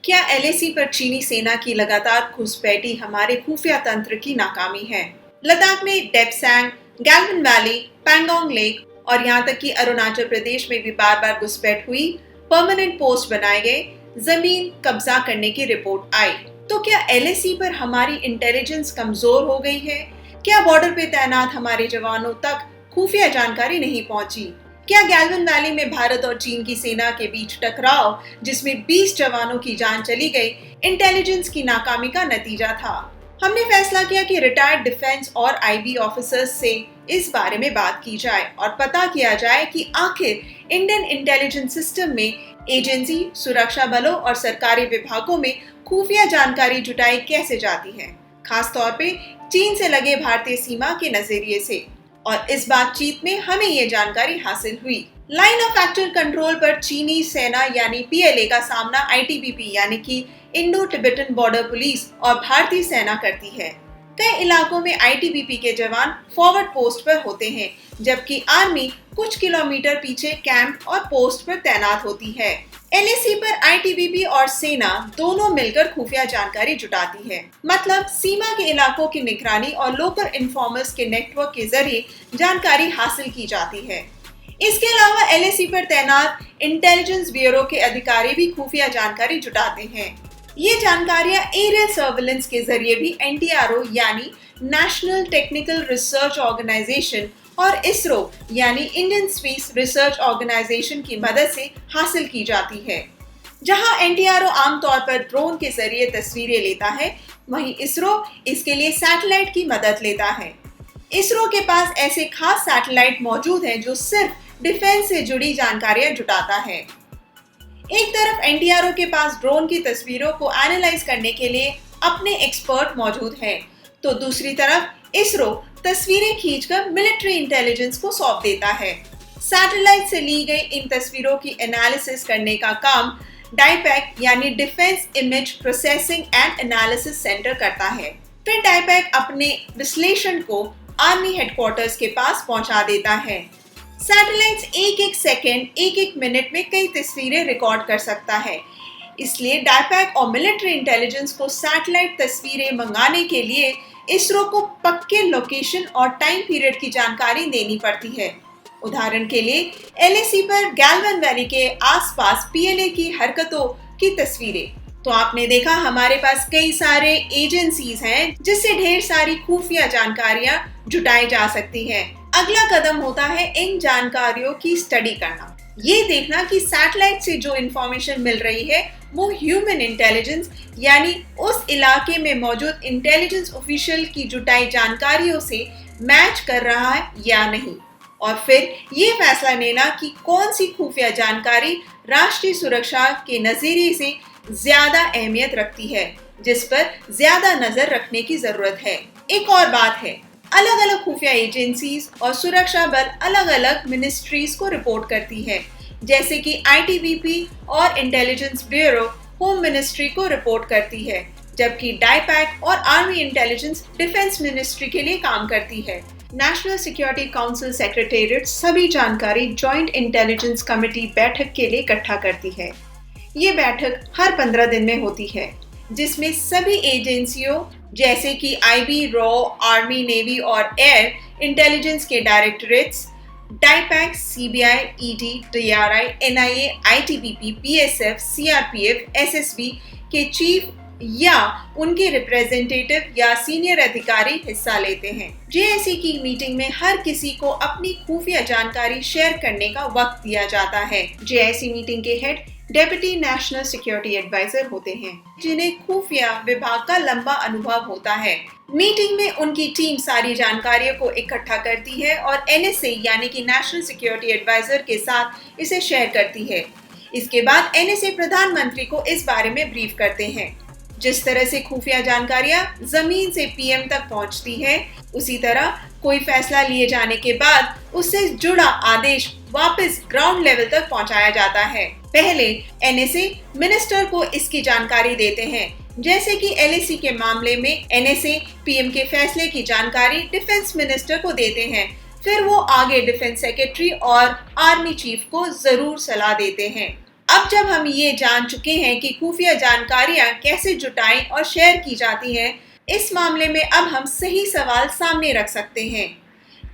क्या एलएसी पर चीनी सेना की लगातार घुसपैठी हमारे खुफिया तंत्र की नाकामी है? लद्दाख में डेप्सैंग, गैल्वन वैली, पैंगोंग लेक और यहाँ तक कि अरुणाचल प्रदेश में भी बार बार घुसपैठ हुई, परमानेंट पोस्ट बनाए गए, जमीन कब्जा करने की रिपोर्ट आई। तो क्या एलएसी पर हमारी इंटेलिजेंस कमजोर हो गई है? क्या बॉर्डर पे तैनात हमारे जवानों तक खुफिया जानकारी नहीं पहुंची? क्या गैल्वन वैली में भारत और चीन की सेना के बीच टकराव, जिसमें 20 जवानों की जान चली गई, इंटेलिजेंस की नाकामी का नतीजा था? हमने फैसला किया कि रिटायर्ड डिफेंस और आईबी ऑफिसर्स से इस बारे में बात की जाए और पता किया जाए कि आखिर इंडियन इंटेलिजेंस सिस्टम में एजेंसी, सुरक्षा बलों और सरकारी विभागों में खुफिया जानकारी जुटाई कैसे जाती है, खास तौर पे चीन से लगे भारतीय सीमा के नजरिए से। और इस बातचीत में हमें ये जानकारी हासिल हुई। लाइन ऑफ एक्चुअल कंट्रोल पर चीनी सेना यानी पीएलए का सामना आईटीबीपी यानी कि इंडो टिबेटन बॉर्डर पुलिस और भारतीय सेना करती है। कई इलाकों में आईटीबीपी के जवान फॉरवर्ड पोस्ट पर होते हैं, जबकि आर्मी कुछ किलोमीटर पीछे कैंप और पोस्ट पर तैनात होती है। एलएसी पर आईटीबीपी और सेना दोनों मिलकर खुफिया जानकारी जुटाती है। मतलब सीमा के इलाकों की निगरानी और लोकल इन्फॉर्मर्स के नेटवर्क के जरिए जानकारी हासिल की जाती है। इसके अलावा एलएसी पर तैनात इंटेलिजेंस ब्यूरो के अधिकारी भी खुफिया जानकारी जुटाते हैं। ये जानकारियां एरियल सर्वेलेंस के जरिए भी एनटीआरओ यानी नेशनल टेक्निकल रिसर्च ऑर्गेनाइजेशन और इसरो यानी इंडियन स्पेस रिसर्च ऑर्गेनाइजेशन की मदद से हासिल की जाती है। जहां एनटीआरओ आमतौर पर ड्रोन के जरिए तस्वीरें लेता है, वहीं इसरो इसके लिए सैटेलाइट की मदद लेता है। इसरो के पास ऐसे खास सैटेलाइट मौजूद हैं जो सिर्फ डिफेंस से जुड़ी जानकारियां जुटाता है। एक तरफ एनटीआरओ के पास ड्रोन की तस्वीरों को एनालाइज करने के लिए अपने एक्सपर्ट मौजूद हैं, तो दूसरी तरफ इसरो तस्वीरें खींचकर मिलिट्री इंटेलिजेंस को सौंप देता है। सैटेलाइट से ली गई इन तस्वीरों की एनालिसिस करने का काम डाइपैक यानी defence image processing and analysis centre करता है। फिर डाइपैक अपने विश्लेषण को आर्मी हेडक्वार्टर्स के पास पहुंचा देता है। सैटेलाइट्स एक एक सेकेंड, एक एक मिनट में कई तस्वीरें रिकॉर्ड कर सकता है। इसलिए डाइपैक और मिलिट्री इंटेलिजेंस को सैटेलाइट तस्वीरें मंगाने के लिए इसरो को पक्के लोकेशन और टाइम पीरियड की जानकारी देनी पड़ती है। उदाहरण के लिए एलएसी पर गैल्वन वैली के आसपास पीएलए की हरकतों की तस्वीरें। तो आपने देखा हमारे पास कई सारे एजेंसीज हैं जिससे ढेर सारी खुफिया जानकारियां जुटाई जा सकती हैं। अगला कदम होता है इन जानकारियों की स्टडी करना, ये देखना कि सैटेलाइट से जो इंफॉर्मेशन मिल रही है वो ह्यूमन इंटेलिजेंस यानी उस इलाके में मौजूद इंटेलिजेंस ऑफिशियल की जुटाई जानकारियों से मैच कर रहा है या नहीं, और फिर ये फैसला लेना कि कौन सी खुफिया जानकारी राष्ट्रीय सुरक्षा के नजरिए से ज्यादा अहमियत रखती है, जिस पर ज्यादा नजर रखने की जरूरत है। एक और बात है, अलग अलग खुफिया एजेंसीज और सुरक्षा बल अलग अलग मिनिस्ट्रीज को रिपोर्ट करती है, जैसे कि आईटीबीपी और इंटेलिजेंस ब्यूरो होम मिनिस्ट्री को रिपोर्ट करती है, जबकि डाइपैक और आर्मी इंटेलिजेंस डिफेंस मिनिस्ट्री के लिए काम करती है। नेशनल सिक्योरिटी काउंसिल सेक्रेटेरिएट सभी जानकारी जॉइंट इंटेलिजेंस कमेटी बैठक के लिए इकट्ठा करती है। ये बैठक हर 15 दिन में होती है, जिसमें सभी एजेंसियों जैसे कि आईबी, रॉ, आर्मी, नेवी और एयर इंटेलिजेंस के डायरेक्टरेट्स, डाइपैक, CBI, ED, DRI, NIA, ITBP, BSF, CRPF, SSB के चीफ या उनके रिप्रेजेंटेटिव या सीनियर अधिकारी हिस्सा लेते हैं। जेएसी की मीटिंग में हर किसी को अपनी खुफिया जानकारी शेयर करने का वक्त दिया जाता है। जेएसी मीटिंग के head deputy national security adviser होते हैं, जिन्हें खुफिया विभाग का लंबा अनुभव होता है। मीटिंग में उनकी टीम सारी जानकारियों को इकट्ठा करती है और एनएसए यानी कि नेशनल सिक्योरिटी एडवाइजर के साथ इसे शेयर करती है। इसके बाद एनएसए प्रधानमंत्री को इस बारे में ब्रीफ करते हैं। जिस तरह से खुफिया जानकारियां जमीन से पीएम तक पहुंचती है, उसी तरह कोई फैसला लिए जाने के बाद उससे जुड़ा आदेश वापस ग्राउंड लेवल तक पहुंचाया जाता है। पहले एनएसए मिनिस्टर को इसकी जानकारी देते हैं, जैसे कि एलएसी के मामले में एनएसए पीएम के फैसले की जानकारी डिफेंस मिनिस्टर को देते हैं। फिर वो आगे डिफेंस सेक्रेटरी और आर्मी चीफ को जरूर सलाह देते हैं। अब जब हम ये जान चुके हैं कि खुफिया जानकारियां कैसे जुटाई और शेयर की जाती हैं, इस मामले में अब हम सही सवाल सामने रख सकते हैं।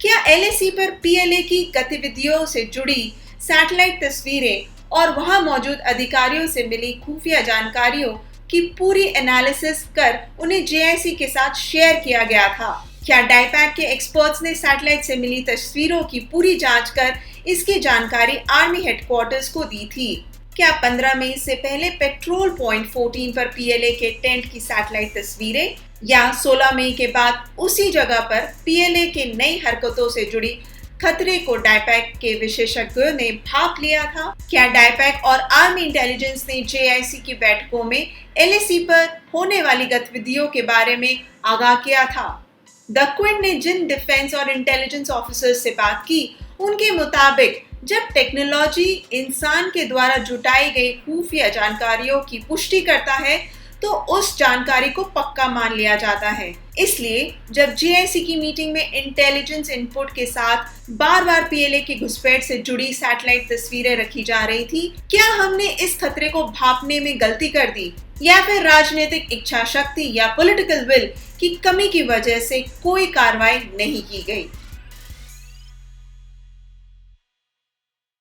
क्या एलएसी पर पीएलए की गतिविधियों से जुड़ी सैटेलाइट तस्वीरें और वहां मौजूद अधिकारियों से मिली खुफिया जानकारियों की पूरी एनालिसिस कर उन्हें जेआईसी के साथ शेयर किया गया था? क्या डाइपैक के एक्सपर्ट्स ने सैटेलाइट से मिली तस्वीरों की पूरी जांच कर इसकी जानकारी आर्मी हेडक्वार्टर्स को दी थी? क्या 15 मई से पहले पेट्रोल पॉइंट 14 पर पीएलए के टेंट की सैटेलाइट तस्वीरें या 16 मई के बाद उसी जगह पर पीएलए के नई हरकतों से जुड़ी खतरे को डाइपैक के विशेषज्ञों ने भांप लिया था? क्या डाइपैक और आर्मी इंटेलिजेंस ने जेआईसी की बैठकों में एलएसी पर होने वाली गतिविधियों के बारे में आगाह किया था? द क्विंट ने जिन डिफेंस और इंटेलिजेंस ऑफिसर्स से बात की, उनके मुताबिक जब टेक्नोलॉजी इंसान के द्वारा जुटाई गई खुफिया जानकारियों की पुष्टि करता है तो उस जानकारी को पक्का मान लिया जाता है। इसलिए जब जेआईसी की मीटिंग में इंटेलिजेंस इनपुट के साथ बार-बार पीएलए की घुसपैठ से जुड़ी सैटेलाइट तस्वीरें रखी जा रही थी, क्या हमने इस खतरे को भांपने में गलती कर दी या फिर राजनीतिक इच्छा शक्ति या पॉलिटिकल विल की कमी की वजह से कोई कार्रवाई नहीं की गई?